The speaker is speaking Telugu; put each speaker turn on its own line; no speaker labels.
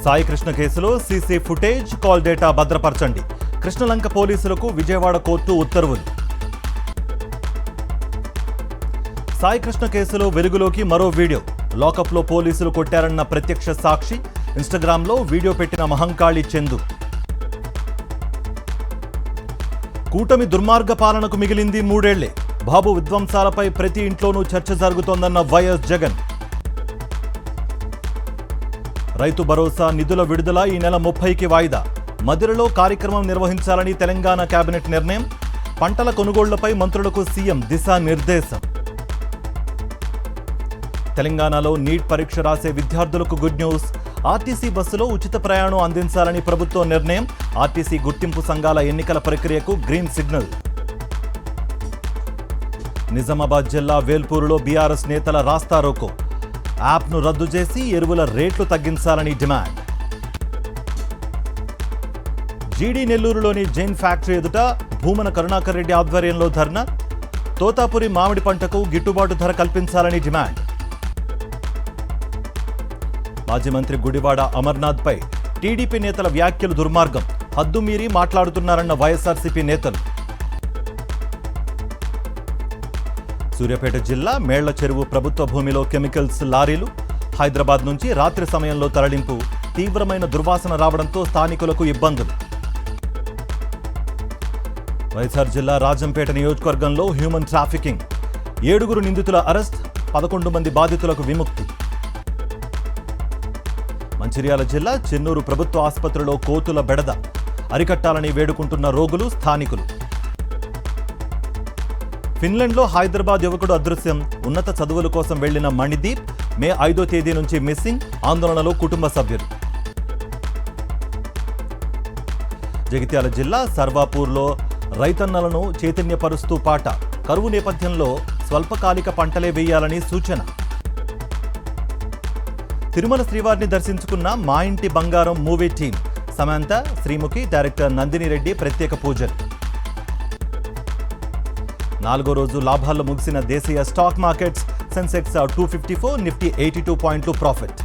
సాయి కృష్ణ కేసులో సీసీ ఫుటేజ్, కాల్ డేటా భద్రపరచండి. కృష్ణలంక పోలీసులకు విజయవాడ కోర్టు ఉత్తర్వులు. సాయి కృష్ణ కేసులో వెలుగులోకి మరో వీడియో. లాకప్లో పోలీసులు కొట్టారన్న ప్రత్యక్ష సాక్షి. ఇన్స్టాగ్రామ్లో వీడియో పెట్టిన మహంకాళి చందు. కూటమి దుర్మార్గ పాలనకు మిగిలింది 3 ఏళ్లే. బాబు విధ్వంసాలపై ప్రతి ఇంట్లోనూ చర్చ జరుగుతోందన్న వైఎస్ జగన్. రైతు భరోసా నిధుల విడుదల ఈ నెల 30కి వాయిదా. మదిరలో కార్యక్రమం నిర్వహించాలని తెలంగాణ కేబినెట్ నిర్ణయం. పంటల కొనుగోళ్లపై మంత్రులకు సీఎం దిశానిర్దేశం. తెలంగాణలో నీట్ పరీక్ష రాసే విద్యార్థులకు గుడ్ న్యూస్. ఆర్టీసీ బస్సులో ఉచిత ప్రయాణం అందించాలని ప్రభుత్వం నిర్ణయం. ఆర్టీసీ గుర్తింపు సంఘాల ఎన్నికల ప్రక్రియకు గ్రీన్ సిగ్నల్. నిజామాబాద్ జిల్లా వేల్పూరులో బీఆర్ఎస్ నేతల రాస్తారోకో. యాప్ను రద్దు చేసి ఎరువుల రేట్లు తగ్గించాలని డిమాండ్. జీడీ నెల్లూరులోని జైన్ ఫ్యాక్టరీ ఎదుట భూమన కరుణాకర్ రెడ్డి ఆధ్వర్యంలో ధర్నా. తోతాపురి మామిడి పంటకు గిట్టుబాటు ధర కల్పించాలని డిమాండ్. మాజీ మంత్రి గుడివాడ అమర్నాథ్పై టీడీపీ నేతల వ్యాఖ్యలు దుర్మార్గం. హద్దు మీరి మాట్లాడుతున్నారన్న వైఎస్ఆర్సీపీ నేతలు. సూర్యాపేట జిల్లా మేళ్ల చెరువు ప్రభుత్వ భూమిలో కెమికల్స్ లారీలు. హైదరాబాద్ నుంచి రాత్రి సమయంలో తరలింపు. తీవ్రమైన దుర్వాసన రావడంతో స్థానికులకు ఇబ్బందులు. వైఎస్ఆర్ జిల్లా రాజంపేట నియోజకవర్గంలో హ్యూమన్ ట్రాఫికింగ్. 7 నిందితుల అరెస్ట్. 11 మంది బాధితులకు విముక్తి. మంచిర్యాల జిల్లా చెన్నూరు ప్రభుత్వ ఆసుపత్రిలో కోతుల బెడద. అరికట్టాలని వేడుకుంటున్న రోగులు, స్థానికులు. ఫిన్లాండ్లో హైదరాబాద్ యువకుడు అదృశ్యం. ఉన్నత చదువుల కోసం వెళ్లిన మణిదీప్ మే 5వ తేదీ నుంచి మిస్సింగ్. ఆందోళనలో కుటుంబ సభ్యులు. జగిత్యాల జిల్లా సర్వాపూర్లో రైతన్నలను చైతన్యపరుస్తూ పాట. కరువు నేపథ్యంలో స్వల్పకాలిక పంటలే వేయాలని సూచన. తిరుమల శ్రీవారిని దర్శించుకున్న మా ఇంటి బంగారం movie team. Samantha, Sreemukhi, director Nandini Reddy ప్రత్యేక పూజలు. 4వ రోజు లాభాల్లో ముగిసిన దేశీయ స్టాక్ మార్కెట్స్. సెన్సెక్స్ 254, నిఫ్టీ 82 పాయింట్లు ప్రాఫిట్.